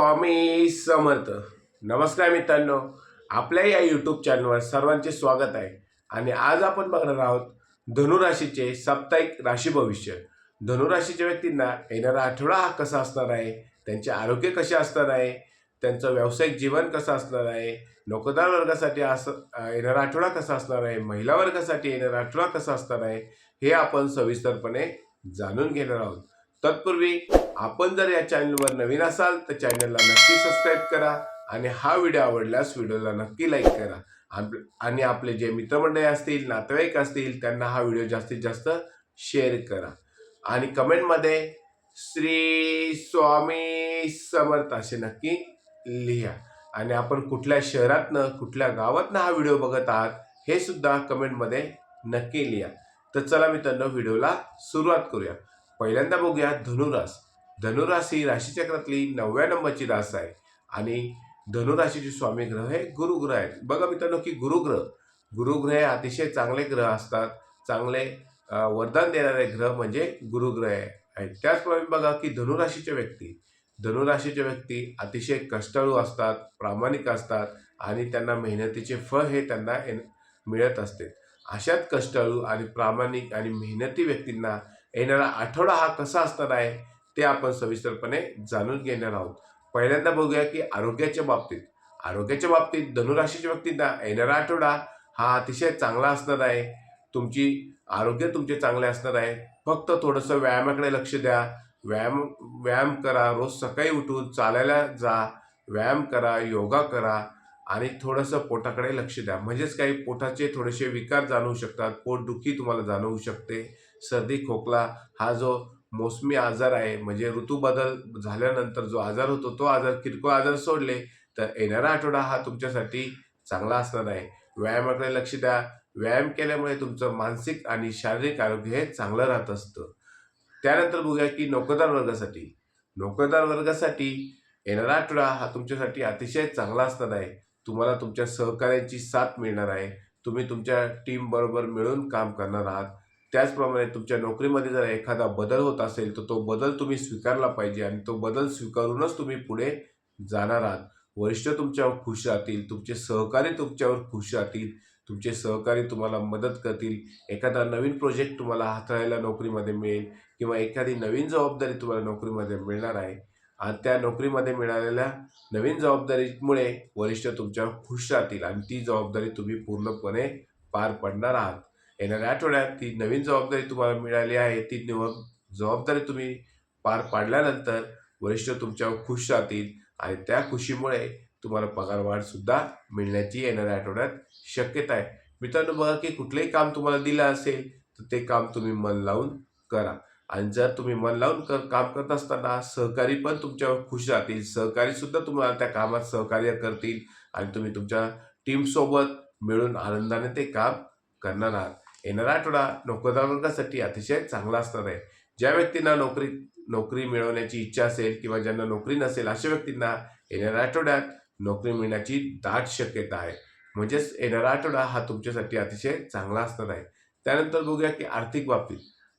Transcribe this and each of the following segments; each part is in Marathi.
स्वामी समर्थ. नमस्कार मित्रांनो, आपल्या या यूट्यूब चॅनलवर सर्वांचे स्वागत आहे. आणि आज आपण बघणार आहोत धनुराशीचे साप्ताहिक राशी भविष्य. धनुराशीच्या व्यक्तींना येणारा आठवडा हा कसा असणार आहे, त्यांचे आरोग्य कसे असणार आहे, त्यांचं व्यावसायिक जीवन कसं असणार आहे, नोकरदार वर्गासाठी येणारा आठवडा कसा असणार आहे, महिला वर्गासाठी येणारा आठवडा कसा असणार आहे, हे आपण सविस्तरपणे जाणून घेणार आहोत. तत्पूर्वी आपण जर या चॅनलवर नवीन असाल तर चॅनलला नक्की सबस्क्राईब करा आणि हा व्हिडिओ आवडल्यास व्हिडिओला नक्की लाईक करा. आणि आपले जे मित्रमंडळी असतील, नातेवाईक असतील, त्यांना हा व्हिडिओ जास्तीत जास्त शेअर करा आणि कमेंटमध्ये श्री स्वामी समर्थ असे नक्की लिहा. आणि आपण कुठल्या शहरातनं, कुठल्या गावातनं हा व्हिडिओ बघत आहात हे सुद्धा कमेंटमध्ये नक्की लिहा. तर चला मित्रांनो, व्हिडिओला सुरुवात करूया. पहिल्यांदा बघूया धनुरास. धनुरास ही राशीचक्रातली 9व्या नंबरची रास आहे आणि धनुराशीचे स्वामी ग्रह हे गुरुग्रह आहेत. बघा मित्रांनो की गुरुग्रह हे अतिशय चांगले ग्रह असतात. चांगले वरदान देणारे ग्रह म्हणजे गुरुग्रह आहेत. त्याचप्रमाणे बघा की धनुराशीचे व्यक्ती अतिशय कष्टाळू असतात, प्रामाणिक असतात आणि त्यांना मेहनतीचे फळ हे त्यांना मिळत असते. अशाच कष्टाळू आणि प्रामाणिक आणि मेहनती व्यक्तींना येणारा आठवडा हा कसा असणार आहे ते आपण सविस्तरपणे जाणून घेणार आहोत. पहिल्यांदा बघूया की आरोग्याच्या बाबतीत धनुराशीच्या व्यक्तींना येणारा आठवडा हा अतिशय चांगला असणार आहे. आरोग्य तुमचे चांगले असणार आहे. फक्त थोडंसं व्यायामाकडे लक्ष द्या. व्यायाम करा. रोज सकाळी उठून चालायला जा, व्यायाम करा, योगा करा आणि थोडंसं पोटाकडे लक्ष द्या. म्हणजेच काही पोटाचे थोडेसे विकार जाणवू शकतात, पोटदुखी तुम्हाला जाणवू शकते, सर्दी खोकला हा जो मोसमी आजार आहे, म्हणजे ऋतू बदल झाल्यानंतर जो आजार होतो तो आजार, किरकोळ आजार सोडले तर येणारा आठवडा हा तुमच्यासाठी चांगला असणार आहे. व्यायामाकडे लक्ष द्या. व्यायाम केल्यामुळे तुमचं मानसिक आणि शारीरिक आरोग्य हे चांगलं राहत असतं. त्यानंतर बघूया की नोकरदार वर्गासाठी येणारा आठवडा हा तुमच्यासाठी अतिशय चांगला असणार आहे. तुम्हाला तुमच्या सहकार्यांची साथ मिळणार आहे. तुम्ही तुमच्या टीम बरोबर मिळून काम करणार आहात. त्याचप्रमाणे तुमच्या नोकरीमध्ये जर एखादा बदल होत असेल तर तो बदल तुम्ही स्वीकारला पाहिजे आणि तो बदल स्वीकारूनच तुम्ही पुढे जाणार आहात. वरिष्ठ तुमच्यावर खुश राहतील, तुमचे सहकारी तुमच्यावर खुश राहतील, तुमचे सहकारी तुम्हाला मदत करतील. एखादा नवीन प्रोजेक्ट तुम्हाला हाताळायला नोकरीमध्ये मिळेल किंवा एखादी नवीन जबाबदारी तुम्हाला नोकरीमध्ये मिळणार आहे आणि त्या नोकरीमध्ये मिळालेल्या नवीन जबाबदारीमुळे वरिष्ठ तुमच्यावर खुश राहतील आणि ती जबाबदारी तुम्ही पूर्णपणे पार पाडणार आहात. येणाऱ्या आठवड्यात ती नवीन जबाबदारी तुम्हाला मिळाली आहे. ती जबाबदारी तुम्ही पार पाडल्यानंतर वरिष्ठ तुमच्यावर खुश राहतील आणि त्या खुशीमुळे तुम्हाला पगारवाढ सुद्धा मिळण्याची येणाऱ्या आठवड्यात शक्यता आहे. मित्रांनो बघा की कुठलंही काम तुम्हाला दिलं असेल तर ते काम तुम्ही मन लावून करा आणि जर तुम्ही मन लावून काम करत असताना सहकारी पण तुमच्यावर खुश राहतील. सहकारी सुद्धा तुम्हाला त्या कामात सहकार्य करतील आणि तुम्ही तुमच्या टीमसोबत मिळून आनंदाने ते काम करणार आहात. येणारा आठवडा नोकरदार वर्गासाठी अतिशय चांगला असणार आहे. ज्या व्यक्तींना नोकरी मिळवण्याची इच्छा असेल किंवा ज्यांना नोकरी नसेल अशा व्यक्तींना येणाऱ्या आठवड्यात नोकरी मिळण्याची दाट शक्यता आहे. म्हणजेच येणारा आठवडा हा तुमच्यासाठी अतिशय चांगला असणार आहे. त्यानंतर बघूया की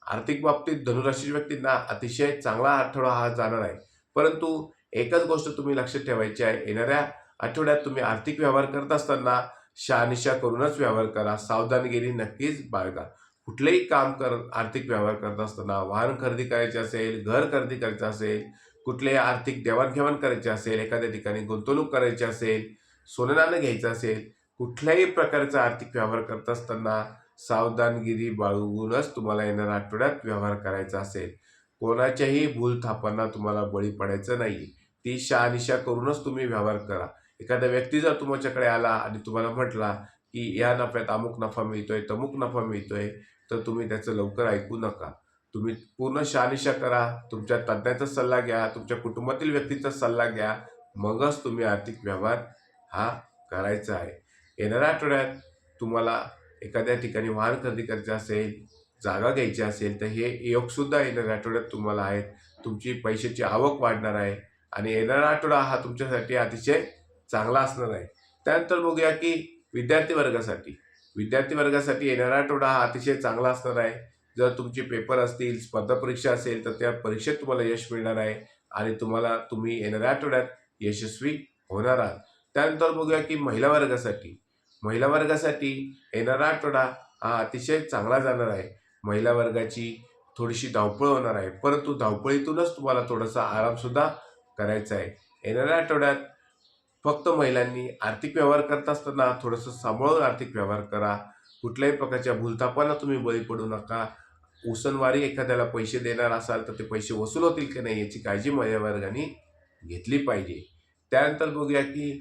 आर्थिक बाबतीत धनुराशीच्या व्यक्तींना अतिशय चांगला आठवडा हा जाणार आहे. परंतु एकच गोष्ट तुम्ही लक्षात ठेवायची आहे, येणाऱ्या आठवड्यात तुम्ही आर्थिक व्यवहार करत असताना शहानिशा करूनच व्यवहार करा. सावधानगिरी नक्कीच बाळगा. कुठलेही आर्थिक व्यवहार करत असताना, वाहन खरेदी करायचे असेल, घर खरेदी करायचं असेल, कुठलेही आर्थिक देवाणघेवाण करायचे असेल, एखाद्या ठिकाणी गुंतवणूक करायची असेल, सोनं नाणं घ्यायचं असेल, कुठल्याही प्रकारचा आर्थिक व्यवहार करत असताना सावधानगिरी बाळगूनच तुम्हाला येणाऱ्या आठवड्यात व्यवहार करायचा असेल. कोणाच्याही भूलथापांना तुम्हाला बळी पडायचं नाही. ती शहानिशा करूनच तुम्ही व्यवहार करा. एखादा व्यक्ती जर तुमच्याकडे आला आणि तुम्हाला म्हटला की या नफ्यात अमुक नफा मिळतोय, तमुक नफा मिळतोय, तर तुम्ही त्याचं लवकर ऐकू नका. तुम्ही पूर्ण शहानिशा करा. तुमच्या तज्ज्ञाचा सल्ला घ्या, तुमच्या कुटुंबातील व्यक्तीचा सल्ला घ्या, मगच तुम्ही आर्थिक व्यवहार हा करायचा आहे. येणाऱ्या आठवड्यात तुम्हाला एखाद्या ठिकाणी वाहन खरेदी करायचे असेल, जागा घ्यायची असेल तर हे योगसुद्धा येणाऱ्या आठवड्यात तुम्हाला आहेत. तुमची पैशाची आवक वाढणार आहे आणि येणारा आठवडा हा तुमच्यासाठी अतिशय चांगला असणार आहे. त्यानंतर बघूया की विद्यार्थी वर्गासाठी येणारा आठवडा हा अतिशय चांगला असणार आहे. जर तुमचे पेपर असतील, स्पर्धा परीक्षा असेल तर त्या परीक्षेत तुम्हाला यश मिळणार आहे आणि तुम्ही येणाऱ्या आठवड्यात यशस्वी होणार आहात. त्यानंतर बघूया की महिला वर्गासाठी येणारा आठवडा हा अतिशय चांगला जाणार आहे. महिला वर्गाची थोडीशी धावपळ होणार आहे, परंतु धावपळीतूनच तुम्हाला थोडासा आरामसुद्धा करायचा आहे. येणाऱ्या आठवड्यात फक्त महिलांनी आर्थिक व्यवहार करत असताना थोडंसं सांभाळून आर्थिक व्यवहार करा. कुठल्याही प्रकारच्या भूलथापांना तुम्ही बळी पडू नका. उसनवारी एखाद्याला पैसे देणार असाल तर ते पैसे वसूल होतील की नाही याची काळजी महिला वर्गाने घेतली पाहिजे. त्यानंतर बघूया की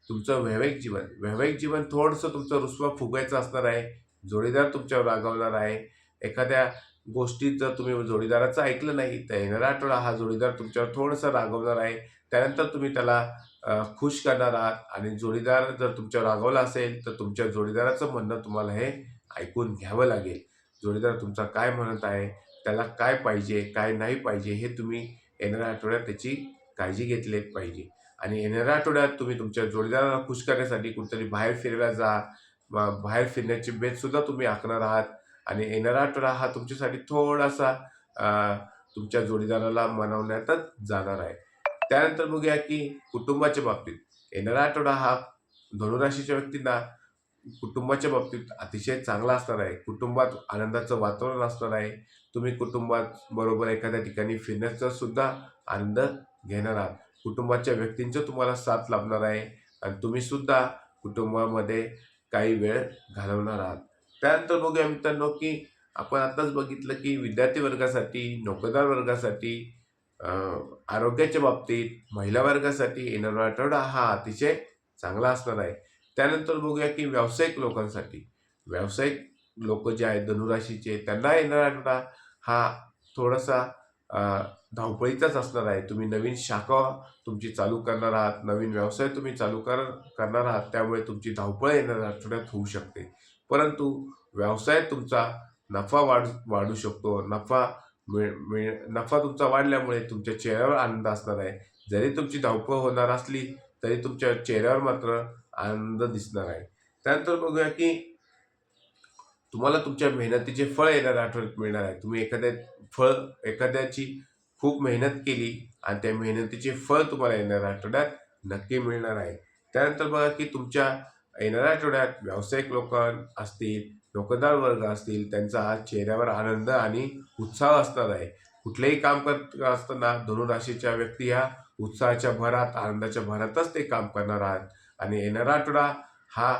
तुमचं वैवाहिक जीवन थोडंसं तुमचं रुसवा फुगायचं असणार आहे. जोडीदार तुमच्यावर रागावणार आहे. एखाद्या गोष्टीत जर तुम्ही जोडीदाराचं ऐकलं नाही तर येणारा आठवडा हा जोडीदार तुमच्यावर थोडंसं रागावणार आहे. त्यानंतर तुम्ही त्याला खुश करणार आहात आणि जोडीदार जर तुमच्यावर रागावला असेल तर तुमच्या जोडीदाराचं म्हणणं तुम्हाला हे ऐकून घ्यावं लागेल. जोडीदार तुमचा काय म्हणत आहे, त्याला काय पाहिजे, काय नाही पाहिजे हे तुम्ही येणाऱ्या आठवड्यात त्याची काळजी घेतली पाहिजे. आणि येणाऱ्या आठवड्यात तुम्ही तुमच्या जोडीदाराला खुश करण्यासाठी कुठेतरी बाहेर फिरायला जा. बाहेर फिरण्याची बेतसुद्धा तुम्ही आखणार आहात आणि येणारा आठवडा हा तुमच्यासाठी थोडासा तुमच्या जोडीदाराला मनवण्यातच जाणार आहे. त्यानंतर बघूया की कुटुंबाच्या बाबतीत येणारा आठवडा हा धनुराशीच्या व्यक्तींना कुटुंबाच्या बाबतीत अतिशय चांगला असणार आहे. कुटुंबात आनंदाचं वातावरण असणार आहे. तुम्ही कुटुंबात बरोबर एखाद्या ठिकाणी फिरण्याचा सुद्धा आनंद घेणार आहात. कुटुंबाच्या व्यक्तींचं तुम्हाला साथ लाभणार आहे आणि तुम्ही सुद्धा कुटुंबामध्ये काही वेळ घालवणार आहात. त्यानंतर बघूया मित्रांनो की आपण आताच बघितलं की विद्यार्थी वर्गासाठी, नोकरदार वर्गासाठी, आरोग्याच्या बाबतीत, महिला वर्गासाठी येणारा आठवडा हा अतिशय चांगला असणार आहे. त्यानंतर बघूया की व्यावसायिक लोक जे आहेत धनुराशीचे त्यांना येणारा आठवडा हा थोडासा अ, धावपळीचाच असणार आहे. तुम्ही नवीन शाखा तुमची चालू करणार आहात, नवीन व्यवसाय तुम्ही चालू करणार आहात, त्यामुळे तुमची धावपळ येणाऱ्या आठवड्यात होऊ शकते. परंतु व्यवसायात तुमचा नफा वाढू शकतो. नफा तुमचा वाढल्यामुळे तुमच्या चेहऱ्यावर आनंद असणार आहे. जरी तुमची धावपळ होणार असली तरी तुमच्या चेहऱ्यावर मात्र आनंद दिसणार आहे. त्यानंतर बघूया की तुम्हाला तुमच्या मेहनतीचे फळ येणाऱ्या आठवड्यात मिळणार आहे. तुम्ही एखाद्याची खूप मेहनत केली आणि त्या मेहनतीचे फळ तुम्हाला येणाऱ्या आठवड्यात नक्की मिळणार आहे. त्यानंतर बघा की तुमच्या येणाऱ्या आठवड्यात व्यावसायिक लोक असतील, नोकरदार वर्ग असतील, त्यांचा आज चेहऱ्यावर आनंद आणि उत्साह असणार आहे. कुठलेही काम करत असताना धनुराशीच्या व्यक्ती ह्या उत्साहाच्या भरात, आनंदाच्या भरातच ते काम करणार आहात आणि येणारा आठवडा हा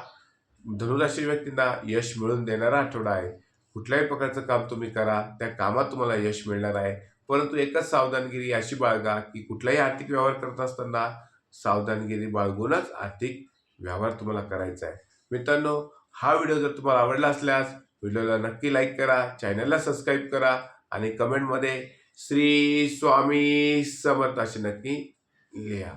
धनुराशी व्यक्तींना यश मिळवून देणारा आठवडा आहे. कुठल्याही प्रकारचं काम तुम्ही करा, त्या कामात तुम्हाला यश मिळणार आहे. परंतु एकच सावधानगिरी अशी बाळगा की कुठलाही आर्थिक व्यवहार करत असताना सावधानगिरी बाळगूनच आर्थिक व्यवहार तुम्हाला करायचा आहे. मित्रांनो, हा व्हिडिओ जर तुम्हाला आवडला असल्यास व्हिडिओला नक्की लाईक करा, चॅनलला सबस्क्राईब करा आणि कमेंटमध्ये श्री स्वामी समर्थ असे नक्की लिहा.